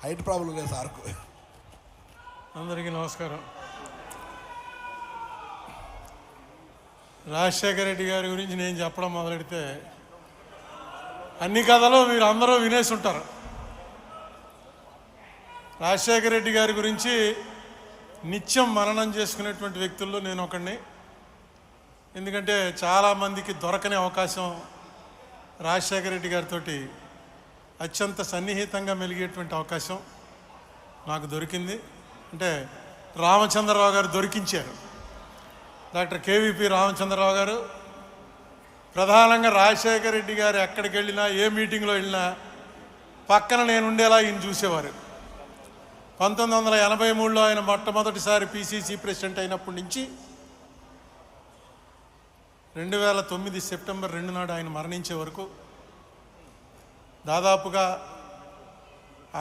Height problem లేదు సార్కు. అందరికీ నమస్కారం. రాజశేఖర రెడ్డి గారి గురించి నేను చెప్పడం మొదలెడితే అన్ని కథలు మీరు అందరూ వినేసి ఉంటారు. రాజశేఖర రెడ్డి గారి గురించి నిత్యం మననం చేసుకునేటువంటి వ్యక్తుల్లో నేను ఒకడిని. ఎందుకంటే చాలామందికి దొరకని అవకాశం రాజశేఖర రెడ్డి గారితో అత్యంత సన్నిహితంగా మెలిగేటువంటి అవకాశం నాకు దొరికింది. అంటే రామచంద్రరావు గారు దొరికించారు. డాక్టర్ కేవీపీ రామచంద్రరావు గారు ప్రధానంగా రాజశేఖర రెడ్డి గారు ఎక్కడికి వెళ్ళినా, ఏ మీటింగ్లో వెళ్ళినా పక్కన నేను ఉండేలా ఈయన చూసేవారు. 1983లో ఆయన మొట్టమొదటిసారి పిసిసి ప్రెసిడెంట్ అయినప్పటి నుంచి 2009 సెప్టెంబర్ 2 నాడు ఆయన మరణించే వరకు దాదాపుగా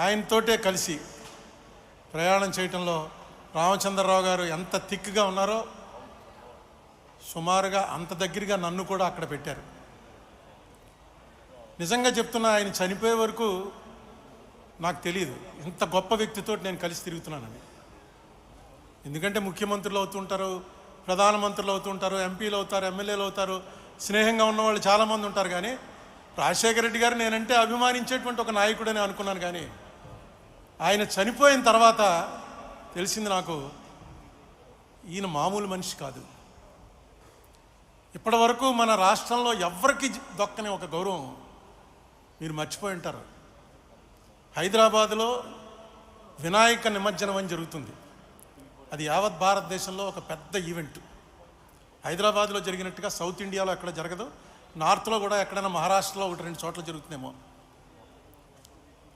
ఆయనతోటే కలిసి ప్రయాణం చేయటంలో రామచంద్రరావు గారు ఎంత థిక్గా ఉన్నారో సుమారుగా అంత దగ్గరగా నన్ను కూడా అక్కడ పెట్టారు. నిజంగా చెప్తున్నా, ఆయన చనిపోయే వరకు నాకు తెలియదు ఇంత గొప్ప వ్యక్తితో నేను కలిసి తిరుగుతున్నానని. ఎందుకంటే ముఖ్యమంత్రులు అవుతుంటారు, ప్రధానమంత్రులు అవుతుంటారు, ఎంపీలు అవుతారు, ఎమ్మెల్యేలు అవుతారు, స్నేహంగా ఉన్నవాళ్ళు చాలామంది ఉంటారు. కానీ రాజశేఖర రెడ్డి గారు నేనంటే అభిమానించేటువంటి ఒక నాయకుడని అనుకున్నాను. కానీ ఆయన చనిపోయిన తర్వాత తెలిసింది నాకు, ఈయన మామూలు మనిషి కాదు. ఇప్పటి వరకు మన రాష్ట్రంలో ఎవ్వరికి దొక్కని ఒక గౌరవం మీరు మర్చిపోయి ఉంటారు. హైదరాబాదులో వినాయక నిమజ్జనం అని జరుగుతుంది. అది యావత్ భారతదేశంలో ఒక పెద్ద ఈవెంట్. హైదరాబాద్లో జరిగినట్టుగా సౌత్ ఇండియాలో ఎక్కడ జరగదు. నార్త్లో కూడా ఎక్కడైనా మహారాష్ట్రలో 1-2 చోట్ల జరుగుతుందేమో.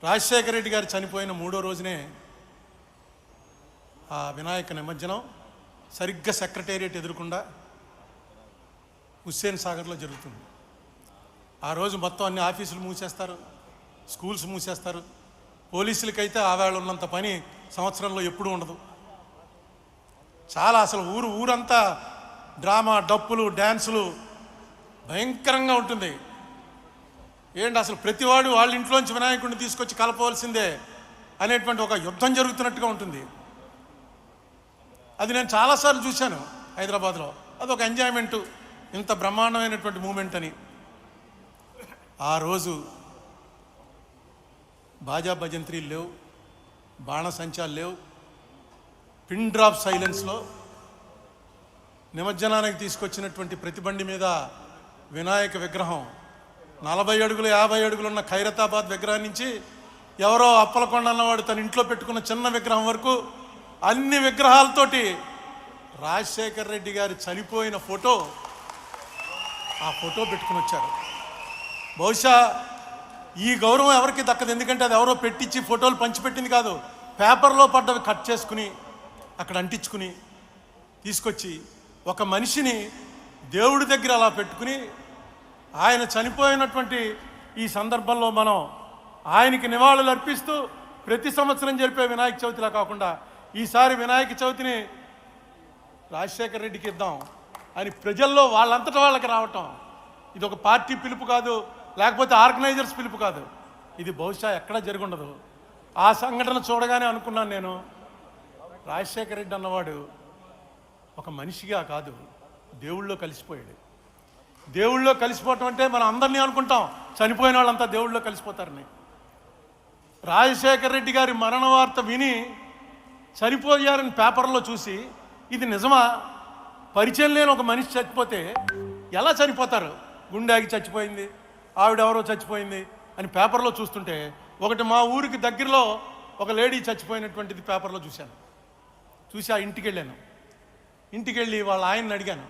రాజశేఖర రెడ్డి గారు చనిపోయిన 3వ రోజునే ఆ వినాయక నిమజ్జనం సరిగ్గా సెక్రటేరియట్ ఎదురుకుండా హుస్సేన్ సాగర్లో జరుగుతుంది. ఆ రోజు మొత్తం అన్ని ఆఫీసులు మూసేస్తారు, స్కూల్స్ మూసేస్తారు. పోలీసులకైతే ఆవేళ ఉన్నంత పని సంవత్సరంలో ఎప్పుడూ ఉండదు. చాలా అసలు ఊరంతా డ్రామా, డప్పులు, డ్యాన్సులు భయంకరంగా ఉంటుంది. ఏంటి అసలు ప్రతివాడు వాళ్ళ ఇంట్లోంచి వినాయకుడిని తీసుకొచ్చి కలపవలసిందే అనేటువంటి ఒక యుద్ధం జరుగుతున్నట్టుగా ఉంటుంది. అది నేను చాలాసార్లు చూశాను హైదరాబాద్లో. అదొక ఎంజాయ్మెంటు, ఇంత బ్రహ్మాండమైనటువంటి మూమెంట్ అని. ఆ రోజు బాజా భజంత్రీలు లేవు, బాణసంచాలు లేవు. పిన్ డ్రాప్ సైలెన్స్లో నిమజ్జనానికి తీసుకొచ్చినటువంటి ప్రతి బండి మీద వినాయక విగ్రహం 40 అడుగులు 50 అడుగులు ఉన్న ఖైరతాబాద్ విగ్రహం నుంచి ఎవరో అప్పలకొండ అన్నవాడు తన ఇంట్లో పెట్టుకున్న చిన్న విగ్రహం వరకు అన్ని విగ్రహాలతోటి రాజశేఖర రెడ్డి గారు చనిపోయిన ఫోటో, ఆ ఫోటో పెట్టుకుని వచ్చారు. బహుశా ఈ గౌరవం ఎవరికి దక్కదు. ఎందుకంటే అది ఎవరో పెట్టించి ఫోటోలు పంచిపెట్టింది కాదు. పేపర్లో పడ్డవి కట్ చేసుకుని అక్కడ అంటించుకుని తీసుకొచ్చి ఒక మనిషిని దేవుడి దగ్గర అలా పెట్టుకుని ఆయన చనిపోయినటువంటి ఈ సందర్భంలో మనం ఆయనకి నివాళులు అర్పిస్తూ ప్రతి సంవత్సరం జరిపే వినాయక చవితిలా కాకుండా ఈసారి వినాయక చవితిని రాజశేఖర రెడ్డికి ఇద్దాం అని ప్రజల్లో వాళ్ళంతటా వాళ్ళకి రావటం, ఇది ఒక పార్టీ పిలుపు కాదు, లేకపోతే ఆర్గనైజర్స్ పిలుపు కాదు. ఇది బహుశా ఎక్కడా జరుగుండదు. ఆ సంఘటన చూడగానే అనుకున్నాను నేను, రాజశేఖర రెడ్డి అన్నవాడు ఒక మనిషిగా కాదు, దేవుళ్ళో కలిసిపోయాడు. దేవుళ్ళో కలిసిపోవటం అంటే మనం అందరినీ అనుకుంటాం చనిపోయిన వాళ్ళంతా దేవుళ్ళో కలిసిపోతారని. రాజశేఖర రెడ్డి గారి మరణ వార్త విని చనిపోయారని పేపర్లో చూసి ఇది నిజమా, పరిచయం లేని ఒక మనిషి చచ్చిపోతే ఎలా చనిపోతారు, గుండె ఆగి చచ్చిపోయింది, ఆవిడెవరో చచ్చిపోయింది అని పేపర్లో చూస్తుంటే, ఒకటి మా ఊరికి దగ్గరలో ఒక లేడీ చచ్చిపోయినటువంటిది పేపర్లో చూశాను. చూసి ఆ ఇంటికి వెళ్ళాను. ఇంటికి వెళ్ళి వాళ్ళ ఆయన్ని అడిగాను,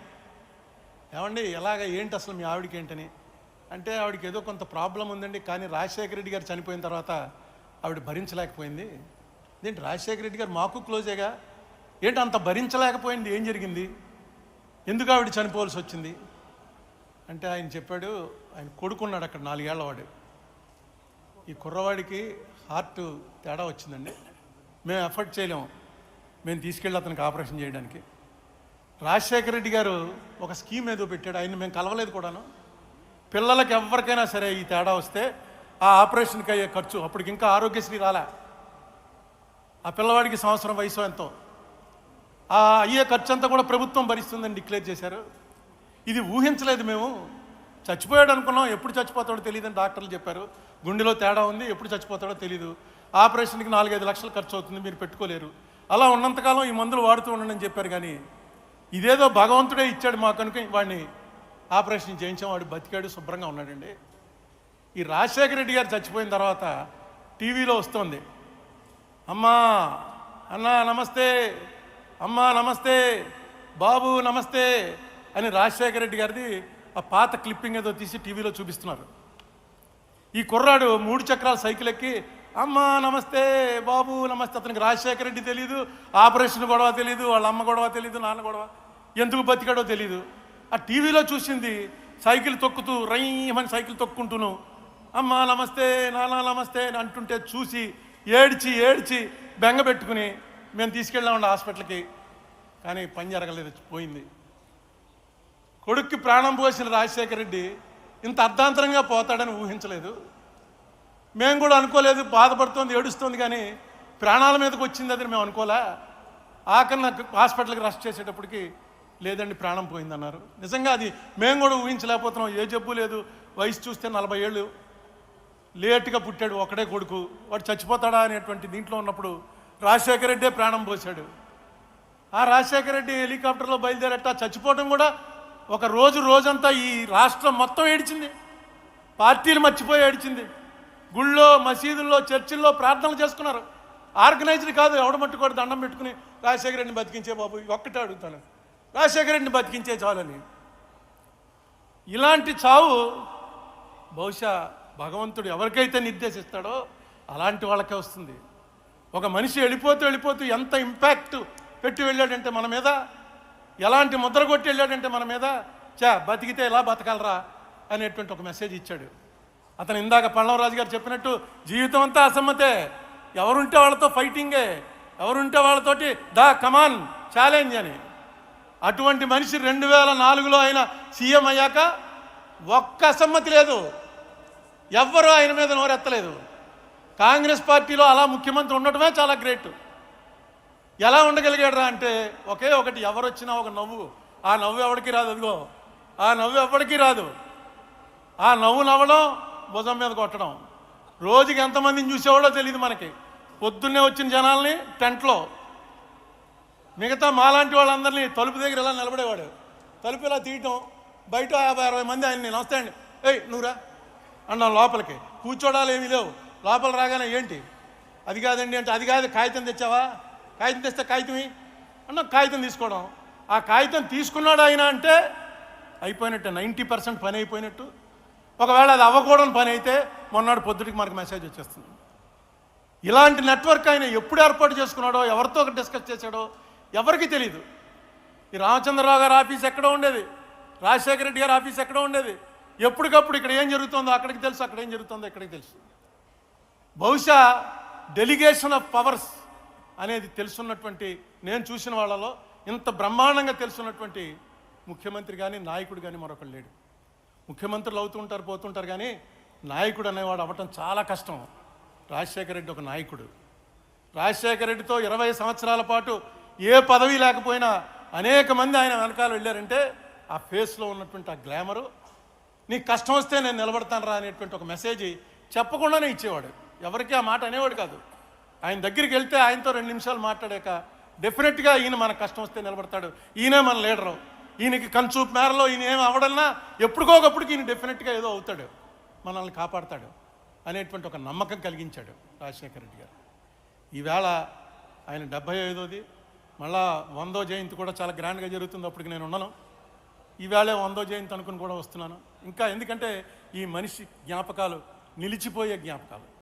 ఏమండి ఎలాగ ఏంటి అసలు మీ ఆవిడకి ఏంటని. అంటే ఆవిడకి ఏదో కొంత ప్రాబ్లం ఉందండి, కానీ రాజశేఖర రెడ్డి గారు చనిపోయిన తర్వాత ఆవిడ భరించలేకపోయింది. ఏంటి రాజశేఖర రెడ్డి గారు మాకు క్లోజేగా, ఏంటి అంత భరించలేకపోయింది, ఏం జరిగింది, ఎందుకు ఆవిడ చనిపోవాల్సి వచ్చింది అంటే ఆయన చెప్పాడు, ఆయన కొడుకున్నాడు అక్కడ 4 ఏళ్ల వాడు. ఈ కుర్రవాడికి హార్ట్ తేడా వచ్చిందండి, మేము ఎఫర్ట్ చేయలేము, మేము తీసుకెళ్ళి అతనికి ఆపరేషన్ చేయడానికి. రాజశేఖర రెడ్డి గారు ఒక స్కీమ్ ఏదో పెట్టాడు, ఆయన్ని మేము కలవలేదు కూడాను. పిల్లలకి ఎవరికైనా సరే ఈ తేడా వస్తే ఆ ఆపరేషన్కి అయ్యే ఖర్చు, అప్పటికి ఇంకా ఆరోగ్యశ్రీ రాలే, ఆ పిల్లవాడికి సంవత్సరం వయసు ఎంతో, ఆ అయ్యే ఖర్చు అంతా కూడా ప్రభుత్వం భరిస్తుందని డిక్లేర్ చేశారు. ఇది ఊహించలేదు మేము. చచ్చిపోయాడు అనుకున్నాం, ఎప్పుడు చచ్చిపోతాడో తెలియదని డాక్టర్లు చెప్పారు. గుండెలో తేడా ఉంది, ఎప్పుడు చచ్చిపోతాడో తెలీదు, ఆపరేషన్కి 4-5 లక్షలు ఖర్చు అవుతుంది, మీరు పెట్టుకోలేరు, అలా ఉన్నంతకాలం ఈ మందులు వాడుతూ ఉండండి అని చెప్పారు. కానీ ఇదేదో భగవంతుడే ఇచ్చాడు మాకు అనుకుని వాడిని ఆపరేషన్ చేయించాం, వాడు బతికాడు, శుభ్రంగా ఉన్నాడండి. ఈ రాజశేఖర రెడ్డి గారు చచ్చిపోయిన తర్వాత టీవీలో వస్తుంది, అమ్మా అన్నా నమస్తే, అమ్మా నమస్తే, బాబు నమస్తే అని రాజశేఖర రెడ్డి గారిది ఆ పాత క్లిప్పింగ్ ఏదో తీసి టీవీలో చూపిస్తున్నారు. ఈ కుర్రాడు 3 చక్రాల సైకిల్ ఎక్కి అమ్మా నమస్తే, బాబు నమస్తే. అతనికి రాజశేఖర రెడ్డి తెలీదు, ఆపరేషన్ గొడవ తెలీదు, వాళ్ళ అమ్మ గొడవ తెలీదు, నాన్న గొడవ, ఎందుకు బతికాడో తెలీదు. ఆ టీవీలో చూసింది సైకిల్ తొక్కుతూ రైమని సైకిల్ తొక్కుంటూను అమ్మా నమస్తే, నాన్న నమస్తే అని అంటుంటే చూసి ఏడ్చి ఏడ్చి బెంగ పెట్టుకుని మేము తీసుకెళ్ళామండి హాస్పిటల్కి. కానీ పని జరగలేదు, పోయింది. కొడుక్కి ప్రాణం పోసిన రాజశేఖర రెడ్డి ఇంత అర్ధాంతరంగా పోతాడని ఊహించలేదు. మేము కూడా అనుకోలేదు. బాధపడుతోంది, ఏడుస్తోంది, కానీ ప్రాణాల మీదకి వచ్చింది అది మేము అనుకోలే. ఆఖరి నాకు హాస్పిటల్కి రష్ చేసేటప్పటికి లేదండి ప్రాణం పోయిందన్నారు. నిజంగా అది మేము కూడా ఊహించలేకపోతున్నాం. ఏ జబ్బు లేదు, వయసు చూస్తే 40 ఏళ్ళు, లేటుగా పుట్టాడు, ఒకడే కొడుకు, వాడు చచ్చిపోతాడా అనేటువంటి దీంట్లో ఉన్నప్పుడు రాజశేఖర రెడ్డే ప్రాణం పోశాడు. ఆ రాజశేఖర రెడ్డి హెలికాప్టర్లో బయలుదేరట చచ్చిపోవడం కూడా ఒక రోజంతా ఈ రాష్ట్రం మొత్తం ఏడిచింది, పార్టీలు మర్చిపోయి ఏడిచింది. గుళ్ళో, మసీదుల్లో, చర్చిల్లో ప్రార్థనలు చేసుకున్నారు. ఆర్గనైజ్డ్ కాదు, ఎవడ మట్టుకోడు దండం పెట్టుకుని రాజశేఖర రెడ్డిని బతికించే బాబు, ఒక్కటే అడుగుతాను, రాజశేఖర రెడ్డిని బతికించే చాలని. ఇలాంటి చావు బహుశా భగవంతుడు ఎవరికైతే నిర్దేశిస్తాడో అలాంటి వాళ్ళకే వస్తుంది. ఒక మనిషి వెళ్ళిపోతూ ఎంత ఇంపాక్ట్ పెట్టి వెళ్ళాడంటే మన మీద, ఎలాంటి ముద్ర కొట్టి వెళ్ళాడంటే మన మీద, బతికితే ఎలా బతకాలరా అనేటువంటి ఒక మెసేజ్ ఇచ్చాడు. అతను ఇందాక పల్లవరాజు గారు చెప్పినట్టు జీవితం అంతా అసమ్మతే, ఎవరుంటే వాళ్ళతో ఫైటింగే, ఎవరుంటే వాళ్ళతోటి కమాన్ ఛాలెంజ్ అని. అటువంటి మనిషి 2004లో ఆయన సీఎం అయ్యాక ఒక్క అసమ్మతి లేదు, ఎవ్వరూ ఆయన మీద నోరెత్తలేదు. కాంగ్రెస్ పార్టీలో అలా ముఖ్యమంత్రి ఉండటమే చాలా గ్రేట్. ఎలా ఉండగలిగాడరా అంటే ఒకే ఒకటి, ఎవరు వచ్చినా ఒక నవ్వు, ఆ నవ్వు ఎవరికి రాదు, అదిగో ఆ నవ్వు ఎవరికి రాదు. ఆ నవ్వు నవ్వడం, భుజం మీద కొట్టడం. రోజుకి ఎంతమందిని చూసేవాడో తెలియదు మనకి. పొద్దున్నే వచ్చిన జనాల్ని టెంట్లో, మిగతా మాలాంటి వాళ్ళందరినీ తలుపు దగ్గర ఇలా నిలబడేవాడు, తలుపు ఇలా తీయటం, బయట 50-60 మంది ఆయన్ని నమస్తే అండి, ఏయ్ నువ్వురా అన్నాం లోపలికి. కూర్చోడాలు ఏమీ లేవు. లోపల రాగానే ఏంటి అది కాదండి అంటే, అది కాదు, కాగితం తెచ్చావా, కాగితం తెస్తే కాగితమే అన్న, కాగితం తీసుకోవడం. ఆ కాగితం తీసుకున్నాడు ఆయన అంటే అయిపోయినట్టే, 90% పని అయిపోయినట్టు. ఒకవేళ అది అవ్వకూడని పని అయితే మొన్నటి పొద్దుటికి మనకు మెసేజ్ వచ్చేస్తుంది. ఇలాంటి నెట్వర్క్ ఆయన ఎప్పుడు ఏర్పాటు చేసుకున్నాడో, ఎవరితో డిస్కస్ చేశాడో ఎవరికి తెలియదు. ఈ రామచంద్రరావు గారి ఆఫీస్ ఎక్కడో ఉండేది, రాజశేఖర రెడ్డి గారి ఆఫీస్ ఎక్కడో ఉండేది. ఎప్పటికప్పుడు ఇక్కడ ఏం జరుగుతుందో అక్కడికి తెలుసు, అక్కడ ఏం జరుగుతుందో ఇక్కడికి తెలుసు. బహుశా డెలిగేషన్ ఆఫ్ పవర్స్ అనేది తెలుసున్నటువంటి, నేను చూసిన వాళ్ళలో ఇంత బ్రహ్మాండంగా తెలుసున్నటువంటి ముఖ్యమంత్రి కానీ నాయకుడు కానీ మరొకరు లేడు. ముఖ్యమంత్రులు అవుతుంటారు, పోతుంటారు, కానీ నాయకుడు అనేవాడు అవ్వటం చాలా కష్టం. రాజశేఖర రెడ్డి ఒక నాయకుడు. రాజశేఖర రెడ్డితో 20 సంవత్సరాల పాటు ఏ పదవి లేకపోయినా అనేక మంది ఆయన వెనకాల వెళ్ళారంటే ఆ ఫేస్లో ఉన్నటువంటి ఆ గ్లామరు, నీకు కష్టం వస్తే నేను నిలబడతాను రా అనేటువంటి ఒక మెసేజ్ చెప్పకుండానే ఇచ్చేవాడు. ఎవరికి ఆ మాట అనేవాడు కాదు. ఆయన దగ్గరికి వెళ్తే ఆయనతో 2 నిమిషాలు మాట్లాడాక డెఫినెట్గా ఈయన మన కష్టం వస్తే నిలబడతాడు, ఈయనే మన లీడరు, ఈయనకి కన్సూప్ మేరలో ఈయన ఏం అవ్వడన్నా ఎప్పటికోకప్పటికి ఈయన డెఫినెట్గా ఏదో అవుతాడు, మనల్ని కాపాడతాడు అనేటువంటి ఒక నమ్మకం కలిగించాడు రాజశేఖర రెడ్డి గారు. ఈవేళ ఆయన 75వది, మళ్ళా 100వ జయంతి కూడా చాలా గ్రాండ్గా జరుగుతుంది. అప్పటికి నేను ఉన్నాను. ఈవేళ 100వ జయంతి అనుకుని కూడా వస్తున్నాను ఇంకా, ఎందుకంటే ఈ మనిషి జ్ఞాపకాలు నిలిచిపోయే జ్ఞాపకాలు.